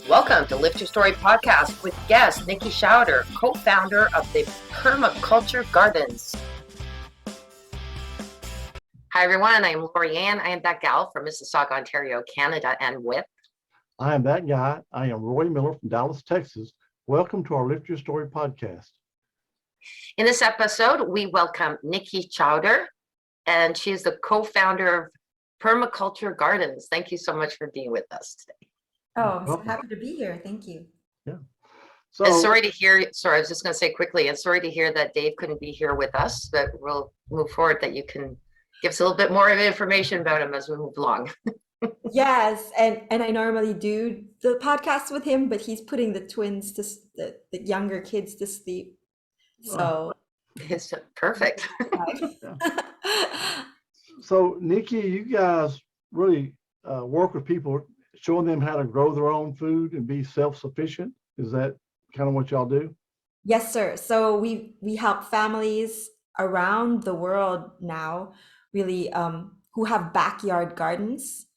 Welcome to Lift Your Story podcast with guest Nicky Shauder, co-founder of the Permaculture Gardens. Hi everyone, I'm Lori Ann. I am that gal from Mississauga, Ontario, Canada, and with... I am that guy. I am Roy Miller from Dallas, Texas. Welcome to our Lift Your Story podcast. In this episode, we welcome Nicky Shauder, and she's the co-founder of Permaculture Gardens. Thank you so much for being with us today. Oh, I'm so happy to be here. Thank you. Yeah. So, I was just going to say quickly, and sorry to hear that Dave couldn't be here with us, but we'll move forward that you can give us a little bit more of information about him as we move along. Yes, and I normally do the podcast with him, but he's putting the twins to the younger kids to sleep. So it's perfect. So, Nicky, you guys really work with people, showing them how to grow their own food and be self-sufficient. Is that kind of what y'all do? Yes, sir. So we help families around the world now, really, who have backyard gardens,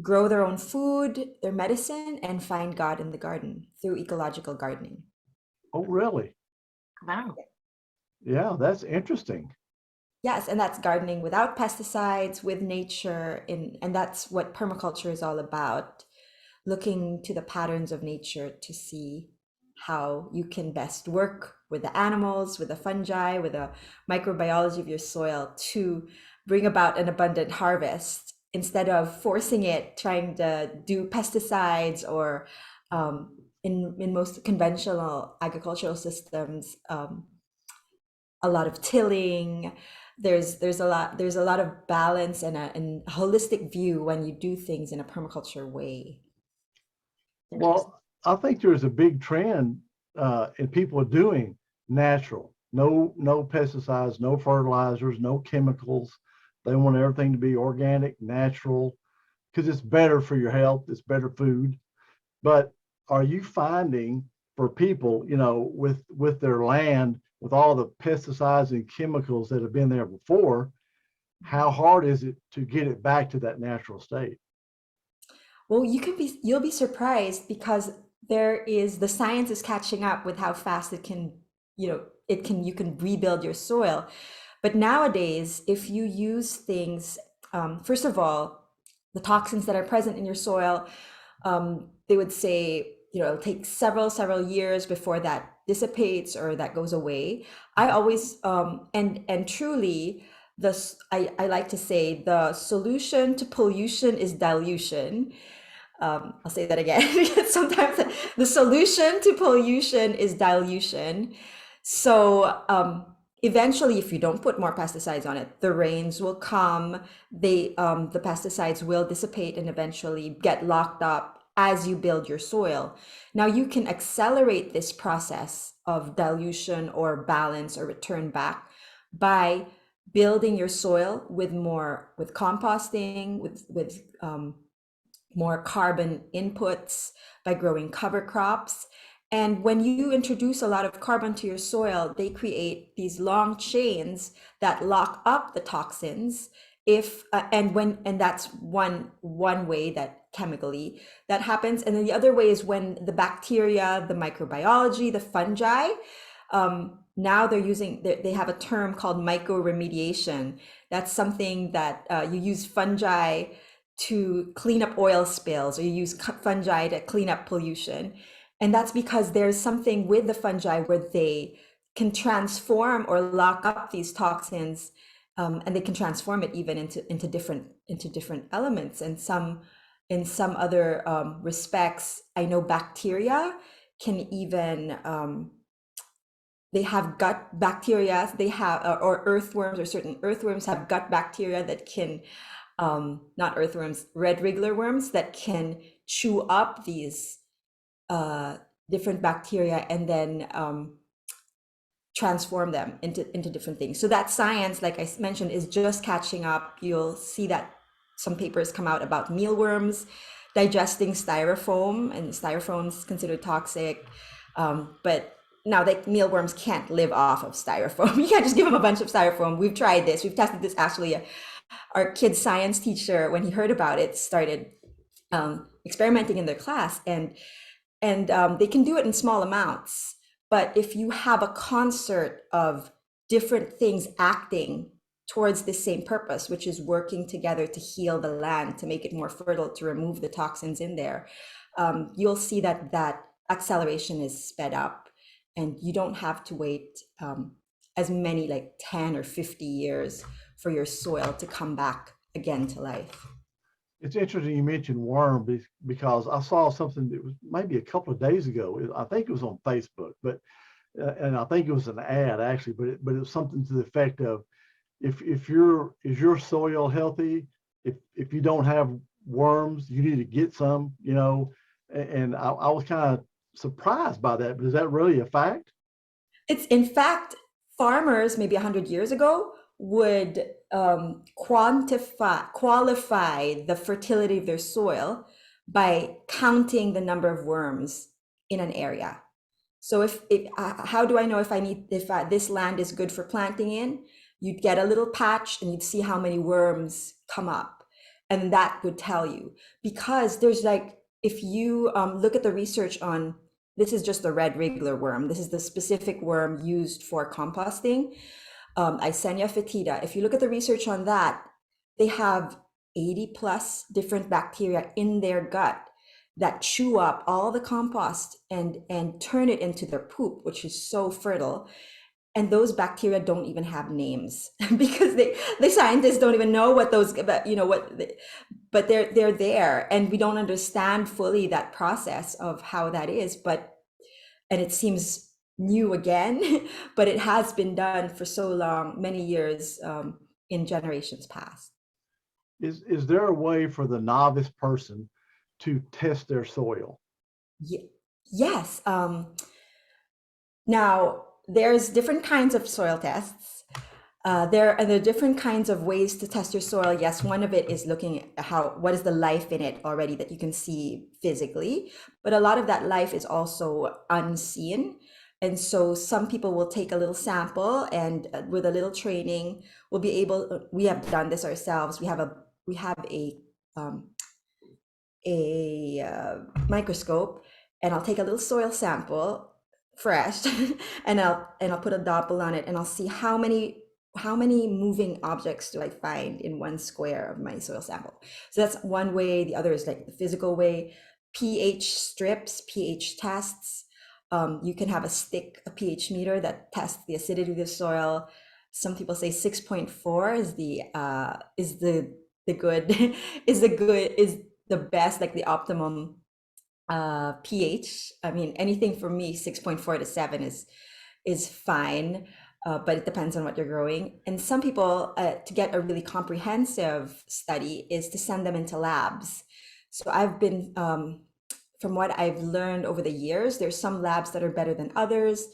grow their own food, their medicine, and find God in the garden through ecological gardening. Oh, really? Wow. Yeah, that's interesting. Yes, and that's gardening without pesticides, with nature, and that's what permaculture is all about, looking to the patterns of nature to see how you can best work with the animals, with the fungi, with the microbiology of your soil to bring about an abundant harvest instead of forcing it, trying to do pesticides or in most conventional agricultural systems, a lot of tilling. There's a lot of balance and a holistic view when you do things in a permaculture way. Well, I think there's a big trend in people doing natural, no pesticides, no fertilizers, no chemicals. They want everything to be organic, natural, because it's better for your health, it's better food. But are you finding for people, with their land, with all the pesticides and chemicals that have been there before, how hard is it to get it back to that natural state? Well, you'll be surprised because the science is catching up with how fast you can rebuild your soil. But nowadays, if you use things, first of all, the toxins that are present in your soil, they would say, it'll take several years before that dissipates or that goes away. I always, and truly, I like to say the solution to pollution is dilution. I'll say that again because sometimes the solution to pollution is dilution. So eventually, if you don't put more pesticides on it, the rains will come. The pesticides will dissipate and eventually get locked up as you build your soil. Now you can accelerate this process of dilution or balance or return back by building your soil with composting, with more carbon inputs, by growing cover crops. And when you introduce a lot of carbon to your soil, they create these long chains that lock up the toxins. And that's one way that chemically that happens. And then the other way is when the bacteria, the microbiology, the fungi, now they have a term called mycoremediation. That's something that you use fungi to clean up oil spills, or you use fungi to clean up pollution. And that's because there's something with the fungi where they can transform or lock up these toxins, and they can transform it even into different elements. And in some other respects, I know bacteria can even they have gut bacteria. They have or earthworms, or certain earthworms have gut bacteria that can not earthworms, red wriggler worms that can chew up these different bacteria and then transform them into different things. So that science, like I mentioned, is just catching up. You'll see that some papers come out about mealworms digesting styrofoam, and styrofoam is considered toxic. But now mealworms can't live off of styrofoam. You can't just give them a bunch of styrofoam. We've tried this. We've tested this. Actually, our kid's science teacher, when he heard about it, started experimenting in their class, and they can do it in small amounts. But if you have a concert of different things acting towards the same purpose, which is working together to heal the land, to make it more fertile, to remove the toxins in there, you'll see that that acceleration is sped up, and you don't have to wait as many, like 10 or 50 years for your soil to come back again to life. It's interesting you mentioned worm because I saw something that was maybe a couple of days ago. I think it was on Facebook, but and I think it was an ad actually, but it was something to the effect of if is your soil healthy? If you don't have worms, you need to get some, you know. And I was kind of surprised by that, but is that really a fact? It's, in fact, farmers maybe 100 years ago would qualify the fertility of their soil by counting the number of worms in an area. So if how do I know if this land is good for planting in? You'd get a little patch and you'd see how many worms come up, and that would tell you. Because there's like, if you look at the research on, this is just the red regular worm. This is the specific worm used for composting, Eisenia fetida. If you look at the research on that, they have 80 plus different bacteria in their gut that chew up all the compost and turn it into their poop, which is so fertile. And those bacteria don't even have names because the scientists don't even know what those, you know, but they're there, and we don't understand fully that process of how that is. And it seems new again, but it has been done for so long, many years, in generations past. Is there a way for the novice person to test their soil? Yes. Now, there's different kinds of soil tests. There are different kinds of ways to test your soil. Yes, one of it is looking at what is the life in it already that you can see physically, but a lot of that life is also unseen. And so some people will take a little sample, and with a little training, we have done this ourselves. We have a microscope, and I'll take a little soil sample, fresh, and I'll put a Doppel on it, and I'll see how many moving objects do I find in one square of my soil sample. So that's one way. The other is like the physical way. pH strips, pH tests. You can have a pH meter that tests the acidity of the soil. Some people say 6.4 is the good is the best, like the optimum pH. I mean, anything for me, 6.4 to 7 is fine, but it depends on what you're growing. And some people, to get a really comprehensive study, is to send them into labs. So I've been, from what I've learned over the years, there's some labs that are better than others.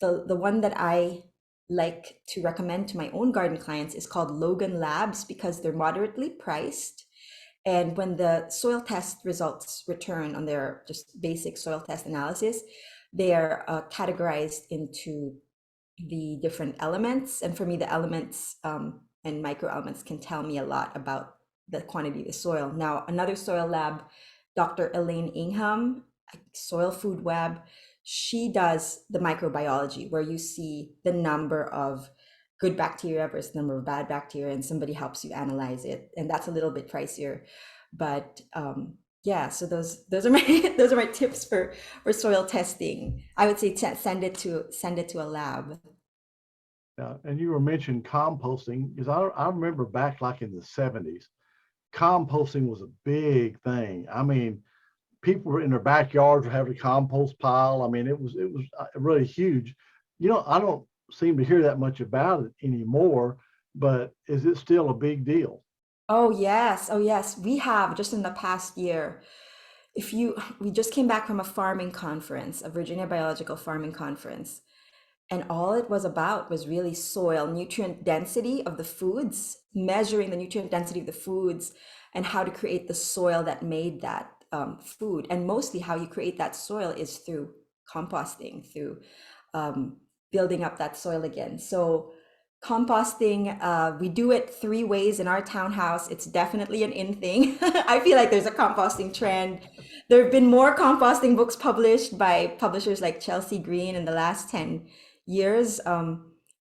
The one that I like to recommend to my own garden clients is called Logan Labs, because they're moderately priced. And when the soil test results return on their just basic soil test analysis, they are categorized into the different elements. And for me, the elements and micro elements can tell me a lot about the quantity of the soil. Now, another soil lab, Dr. Elaine Ingham, Soil Food Web, she does the microbiology, where you see the number of good bacteria versus the number of bad bacteria, and somebody helps you analyze it. And that's a little bit pricier. But yeah, so those are my those are my tips for soil testing. I would say send it to a lab. And you were mentioning composting, because I remember back like in the 70s, composting was a big thing. I mean, people were in their backyards were having a compost pile. I mean, it was really huge. You know, I don't seem to hear that much about it anymore, but is it still a big deal? Oh yes, oh yes. We have, just in the past year, we just came back from a farming conference, a Virginia Biological Farming Conference, and all it was about was really soil, nutrient density of the foods, measuring the nutrient density of the foods, and how to create the soil that made that food. And mostly how you create that soil is through composting, through building up that soil again. So Composting, we do it 3 ways in our townhouse. It's definitely an in thing. I feel like there's a composting trend. There have been more composting books published by publishers like Chelsea Green in the last 10 years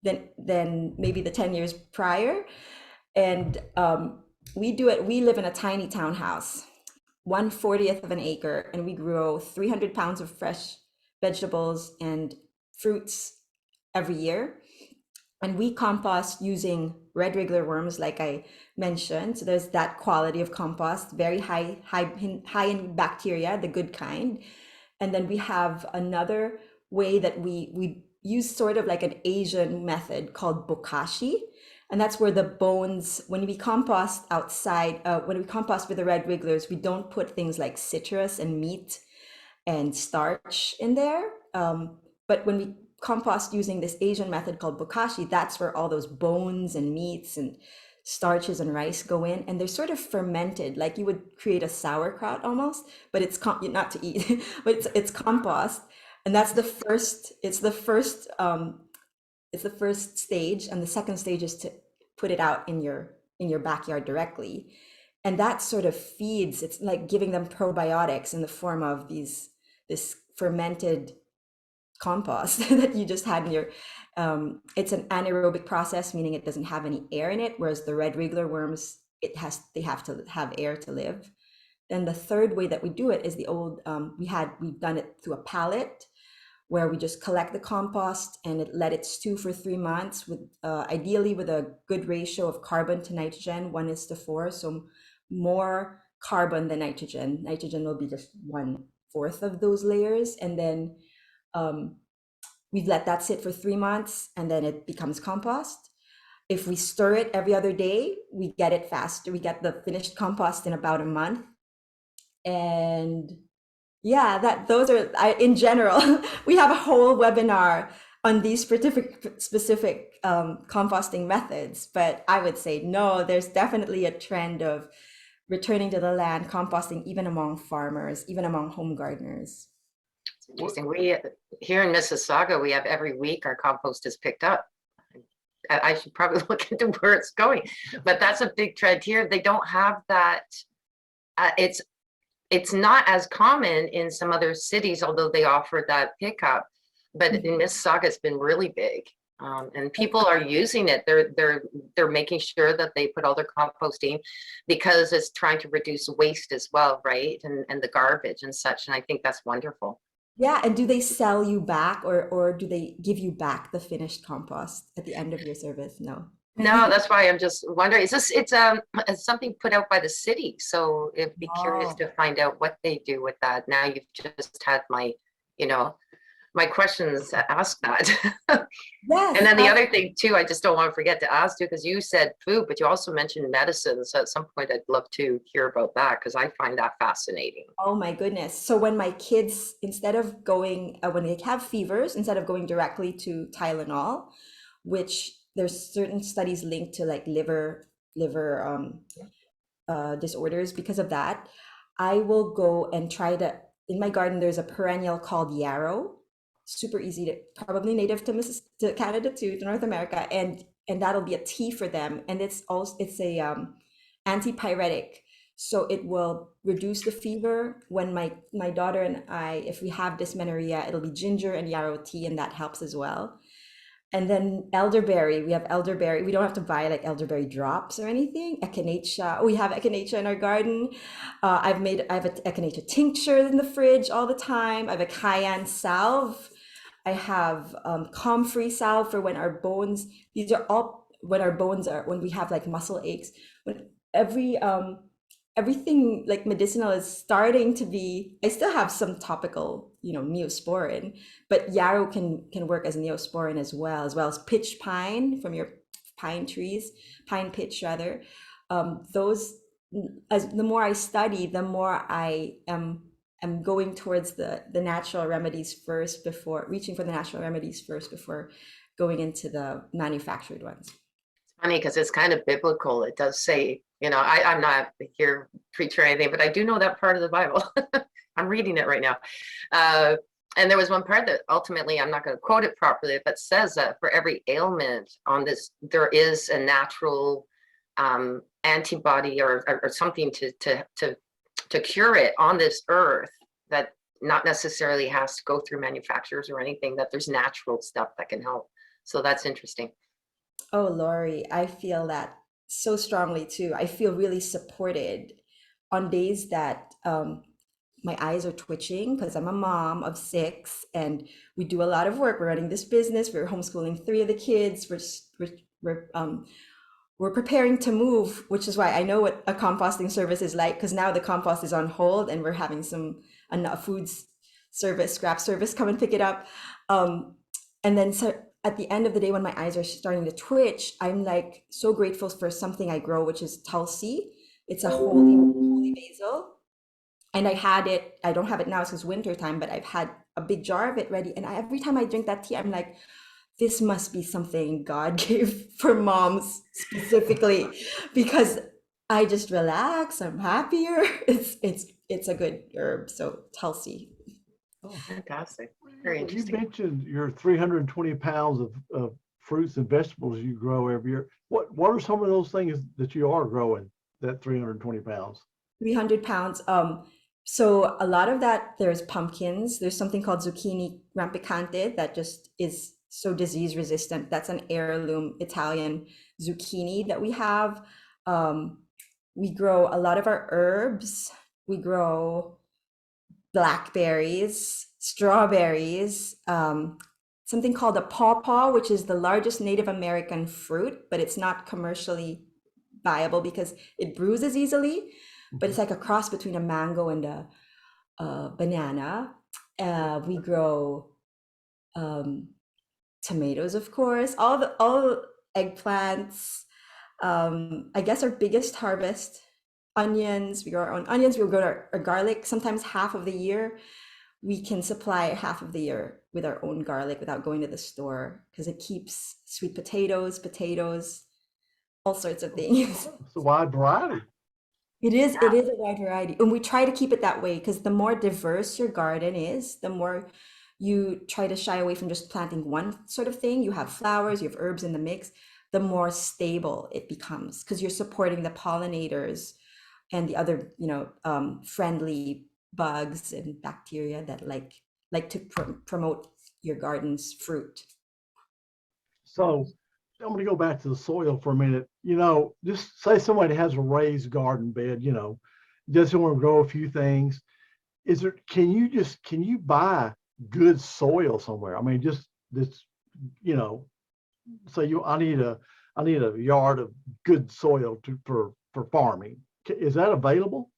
than maybe the 10 years prior. And we do it, we live in a tiny townhouse, 1/40th of an acre, and we grow 300 pounds of fresh vegetables and fruits every year. And we compost using red wriggler worms, like I mentioned. So there's that quality of compost, very high in bacteria, the good kind. And then we have another way that we use sort of like an Asian method called bokashi. And that's where the bones, when we compost outside, when we compost with the red wrigglers, we don't put things like citrus and meat and starch in there. But when we compost using this Asian method called bokashi, that's where all those bones and meats and starches and rice go in, and they're sort of fermented, like you would create a sauerkraut almost, but it's not to eat, but it's compost, and that's the first. It's the first stage, and the second stage is to put it out in your backyard directly, and that sort of feeds. It's like giving them probiotics in the form of this fermented compost that you just had in your it's an anaerobic process, meaning it doesn't have any air in it, whereas the red wriggler worms, they have to have air to live. Then the third way that we do it is the old we've done it through a pallet, where we just collect the compost and let it stew for 3 months with ideally with a good ratio of carbon to nitrogen, 1:4, so more carbon than nitrogen. Nitrogen will be just 1/4 of those layers, and then we let that sit for 3 months, and then it becomes compost. If we stir it every other day, we get it faster. We get the finished compost in about a month. And yeah, those are, in general, we have a whole webinar on these specific composting methods. But I would say no, there's definitely a trend of returning to the land, composting, even among farmers, even among home gardeners. Interesting. We here in Mississauga, we have every week our compost is picked up. I should probably look into where it's going, but that's a big trend here. They don't have that. It's not as common in some other cities, although they offer that pickup. But in Mississauga, it's been really big, and people are using it. They're making sure that they put all their composting, because it's trying to reduce waste as well, right? And the garbage and such. And I think that's wonderful. Yeah, and do they sell you back, or do they give you back the finished compost at the end of your service? No. No, that's why I'm just wondering. It's something put out by the city, so it'd be curious Oh, to find out what they do with that. Now you've just had my questions asked that. yes. And then the other thing too, I just don't want to forget to ask you, because you said food, but you also mentioned medicine. So at some point I'd love to hear about that, because I find that fascinating. Oh my goodness. So when my kids, instead of going, when they have fevers, instead of going directly to Tylenol, which there's certain studies linked to like liver disorders because of that, I will go and try to, in my garden, there's a perennial called yarrow, super easy to, probably native to Canada too, to North America, and that'll be a tea for them. And it's a antipyretic. So it will reduce the fever. When my daughter and I, if we have dysmenorrhea, it'll be ginger and yarrow tea, and that helps as well. And then elderberry, we have elderberry. We don't have to buy like elderberry drops or anything. Echinacea, we have echinacea in our garden. I have an echinacea tincture in the fridge all the time. I have a cayenne salve. I have comfrey salve for when our bones, these are all when our bones are, when we have like muscle aches, when everything like medicinal is starting to be, I still have some topical, Neosporin, but yarrow can work as neosporin as well as pitch pine from your pine trees, pine pitch rather. Those, as the more I study, the more I am going towards the natural remedies first, before reaching for the natural remedies first before going into the manufactured ones. Funny, because it's kind of biblical. It does say, I'm not here preaching or anything, but I do know that part of the Bible. I'm reading it right now. And there was one part that ultimately, I'm not going to quote it properly, but says that for every ailment on this, there is a natural antibody or something to cure it on this earth, that not necessarily has to go through manufacturers or anything, that there's natural stuff that can help. So that's interesting. Oh, Lori, I feel that so strongly too. I feel really supported on days that my eyes are twitching because I'm a mom of 6 and we do a lot of work. We're running this business. We're homeschooling 3 of the kids. We're preparing to move, which is why I know what a composting service is like, because now the compost is on hold and we're having a foods service, scrap service come and pick it up. And then so at the end of the day, when my eyes are starting to twitch, I'm like so grateful for something I grow, which is tulsi. It's a holy basil. And I had it, I don't have it now, it's winter time, but I've had a big jar of it ready. And every time I drink that tea, I'm like, this must be something God gave for moms specifically, because I just relax, I'm happier. It's a good herb. So Tulsi. Oh, fantastic. Very You interesting. mentioned your 320 pounds of fruits and vegetables you grow every year. What are some of those things that you are growing, that 320 pounds? 300 pounds. So a lot of that, there's pumpkins. There's something called zucchini rampicante that just is so disease resistant. That's an heirloom Italian zucchini that we have. We grow a lot of our herbs. We grow blackberries, strawberries, something called a pawpaw, which is the largest Native American fruit, but it's not commercially viable because it bruises easily. But it's like a cross between a mango and a banana. We grow tomatoes, of course, all eggplants. I guess our biggest harvest, onions. We grow our own onions. We'll grow our garlic. Sometimes half of the year, we can supply half of the year with our own garlic without going to the store because it keeps sweet potatoes, all sorts of things. It's a wide variety. It is a wide variety. And we try to keep it that way because the more diverse your garden is, the more you try to shy away from just planting one sort of thing. You have flowers, you have herbs in the mix, the more stable it becomes because you're supporting the pollinators and the other, friendly bugs and bacteria that like to promote your garden's fruit. So I'm going to go back to the soil for a minute. Just say somebody has a raised garden bed, doesn't want to grow a few things. Can you buy good soil somewhere? I mean, just this, say I need a yard of good soil for farming. Is that available?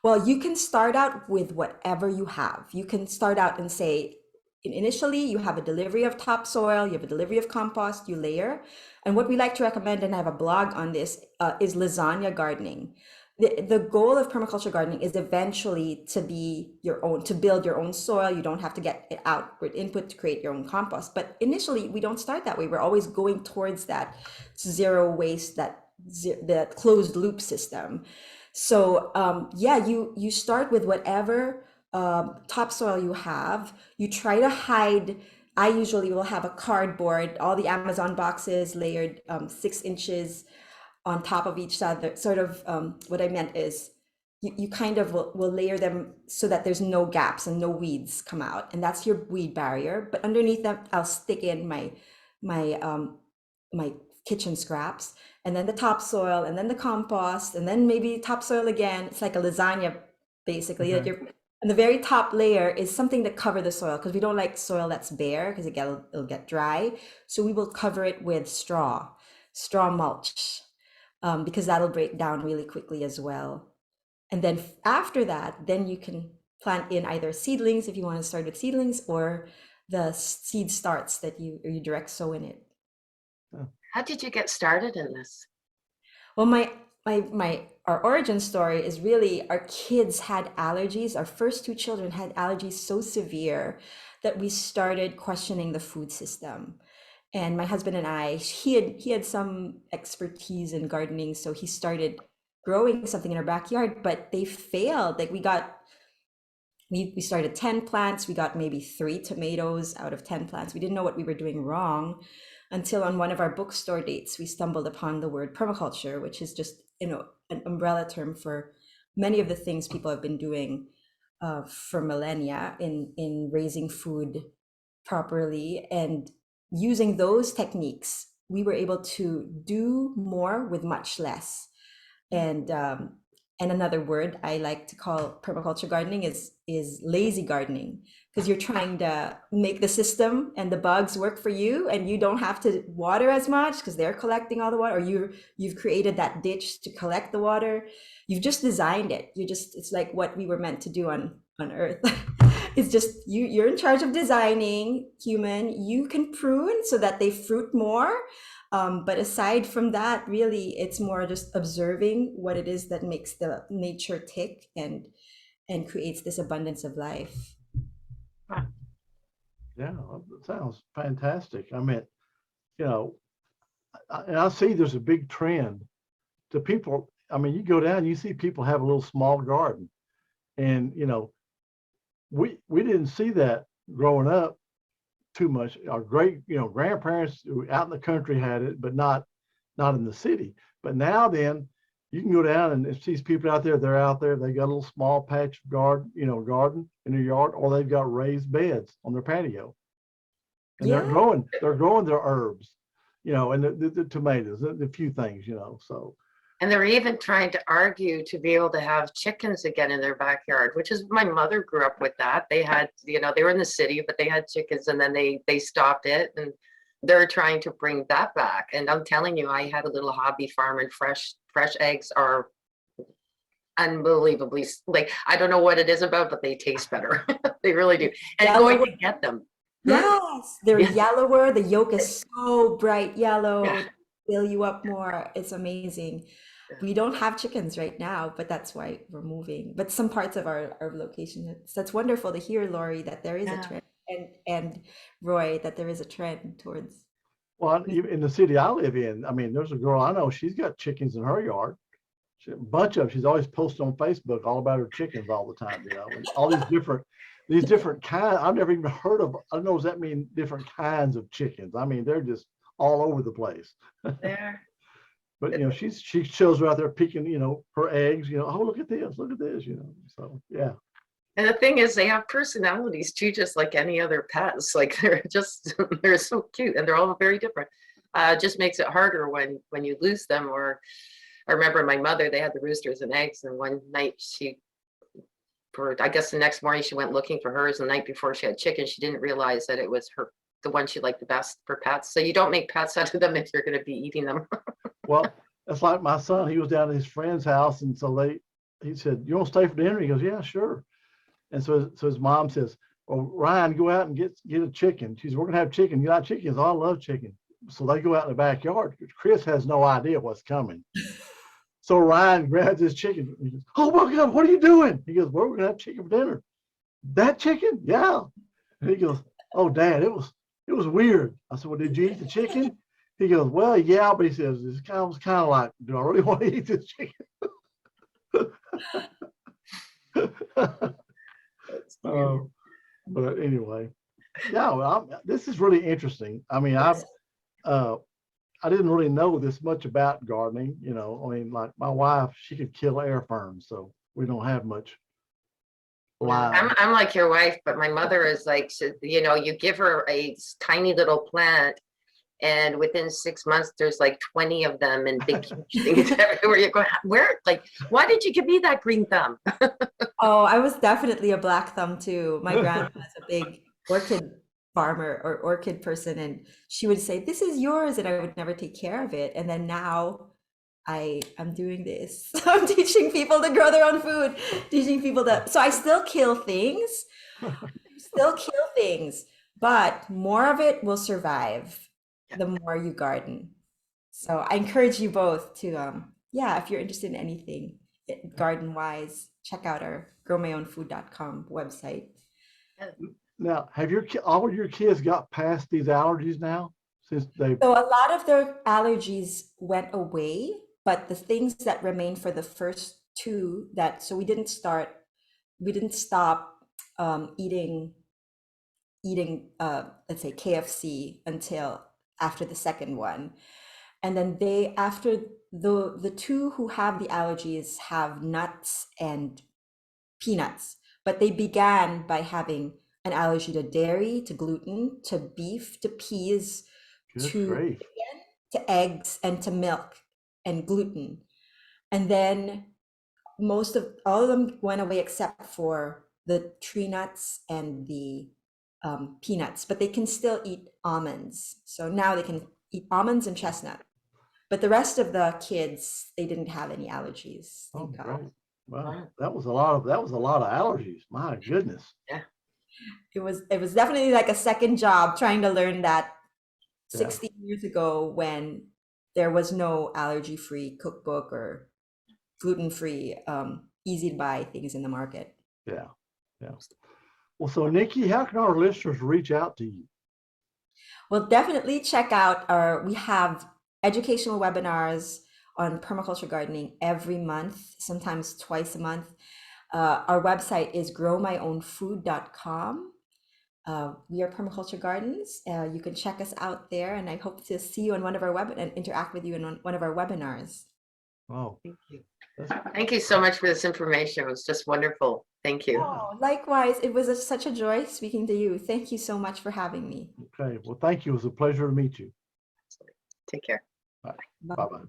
Well, you can start out with whatever you have. You can start out and say, initially, you have a delivery of topsoil, you have a delivery of compost, you layer. And what we like to recommend, and I have a blog on this, is lasagna gardening. The goal of permaculture gardening is eventually to be your own, to build your own soil. You don't have to get outward input to create your own compost. But initially, we don't start that way. We're always going towards that zero waste, that closed loop system. So yeah, you start with whatever topsoil you have. You try to hide. I usually will have a cardboard, all the Amazon boxes layered 6 inches on top of each other. Sort of what I meant is you kind of will layer them so that there's no gaps and no weeds come out, and that's your weed barrier. But underneath them, I'll stick in my kitchen scraps, and then the topsoil, and then the compost, and then maybe topsoil again. It's like a lasagna, basically. That Okay. you're, and the very top layer is something to cover the soil because we don't like soil that's bare because it'll get dry. So we will cover it with straw mulch, because that'll break down really quickly as well. And then after that, then you can plant in either seedlings if you want to start with seedlings, or the seed starts that you direct sow in it. How did you get started in this? Well, our origin story is really our kids had allergies. Our first 2 children had allergies so severe that we started questioning the food system. And my husband and I, he had some expertise in gardening, so he started growing something in our backyard, but they failed. Like we got we started 10 plants. We got maybe 3 tomatoes out of 10 plants. We didn't know what we were doing wrong until on one of our bookstore dates, we stumbled upon the word permaculture, which is just, an umbrella term for many of the things people have been doing for millennia in raising food properly, and using those techniques, we were able to do more with much less. And another word I like to call permaculture gardening is lazy gardening, because you're trying to make the system and the bugs work for you, and you don't have to water as much because they're collecting all the water, or you've created that ditch to collect the water. You've just designed it. It's like what we were meant to do on Earth. It's just you're in charge of designing. Human, you can prune so that they fruit more. But aside from that, really, it's more just observing what it is that makes the nature tick and creates this abundance of life. Yeah, that sounds fantastic. I mean, you know, and I see there's a big trend to people. I mean, you go down, you see people have a little small garden, and we didn't see that growing up too much. Our great grandparents out in the country had it, but not in the city. But now then, you can go down and it's these people out there. They're out there. They got a little small patch of garden in their yard, or they've got raised beds on their patio, and Yeah. they're growing their herbs, and the tomatoes, the few things, So And they're even trying to argue to be able to have chickens again in their backyard, which is my mother grew up with that. They had, they were in the city, but they had chickens, and then they stopped it, and they're trying to bring that back. And I'm telling you, I had a little hobby farm, and fresh eggs are unbelievably, like, I don't know what it is about, but they taste better. They really do. And Yellow. going to get them. Yes, they're Yeah. yellower. The yolk is so bright yellow. Yeah. Fill you up more. It's amazing. We don't have chickens right now, but that's why we're moving. But some parts of our location, that's wonderful to hear, Lori, that there is a Yeah. trend, and Roy, that there is a trend towards. well, in the city I live in, I mean, there's a girl I know. She's got chickens in her yard. A bunch of them. She's always posting on Facebook all about her chickens all the time. And all these different kinds. I've never even heard of. I don't know. Does that mean different kinds of chickens? I mean, they're just all over the place. There. But she shows her out there picking, her eggs. Oh, look at this, So yeah. And the thing is, they have personalities too, just like any other pets. Like they're so cute, and they're all very different. It just makes it harder when you lose them. Or I remember my mother, they had the roosters and eggs, and one night I guess the next morning she went looking for hers. The night before she had chicken, she didn't realize that it was the one she liked the best for pets. So you don't make pets out of them if you're going to be eating them. Well, that's like my son. He was down at his friend's house, and so he said, "You want to stay for dinner?" He goes, "Yeah, sure." And so his mom says, "Well, Ryan, go out and get a chicken." She says, "We're gonna have chicken. You like chickens? I love chicken." So they go out in the backyard. Chris has no idea what's coming. So Ryan grabs his chicken. He goes, "Oh my God, what are you doing?" He goes, "Well, we're gonna have chicken for dinner." "That chicken?" "Yeah." And he goes, "Oh, Dad, it was weird." I said, "Well, did you eat the chicken?" He goes, "Well, yeah," but he says, "It was kind of like, do I really want to eat this chicken?" But anyway, yeah, well, this is really interesting. I mean, I didn't really know this much about gardening. I mean, like my wife, she could kill air ferns, so we don't have much live. I'm like your wife, but my mother is like, you give her a tiny little plant, and within 6 months, there's like 20 of them and big things everywhere. You go, where? Like, why did you give me that green thumb? Oh, I was definitely a black thumb too. My grandma was a big orchid farmer or orchid person, and she would say, "This is yours," and I would never take care of it. And then now I'm doing this. I'm teaching people to grow their own food, teaching people so I still kill things, but more of it will survive the more you garden. So I encourage you both to, if you're interested in anything garden wise, check out our growmyownfood.com website. Now, have all your kids got past these allergies now? So a lot of their allergies went away, but the things that remained for the first two so we didn't stop eating let's say KFC until after the second one. And then after the two who have the allergies have nuts and peanuts, but they began by having an allergy to dairy, to gluten, to beef, to peas, Good to grief. to eggs, and to milk and gluten. And then all of them went away except for the tree nuts and the peanuts, but they can still eat almonds. So now they can eat almonds and chestnut. But the rest of the kids, they didn't have any allergies. Oh, Thank God. great. Well, Wow. that was a lot of allergies. My goodness. It was definitely like a second job trying to learn that Yeah. 16 years ago when there was no allergy-free cookbook or gluten-free, easy to buy things in the market. Yeah. Yeah. Well, so Nikki, how can our listeners reach out to you? Well, definitely check out we have educational webinars on permaculture gardening every month, sometimes twice a month. Our website is growmyownfood.com. We are Permaculture Gardens. You can check us out there, and I hope to see you on one of our and interact with you in one of our webinars. Oh, Thank you. Thank you so much for this information. It was just wonderful. Thank you. Oh, likewise, it was such a joy speaking to you. Thank you so much for having me. okay. Well, thank you. It was a pleasure to meet you. Take care. Bye-bye.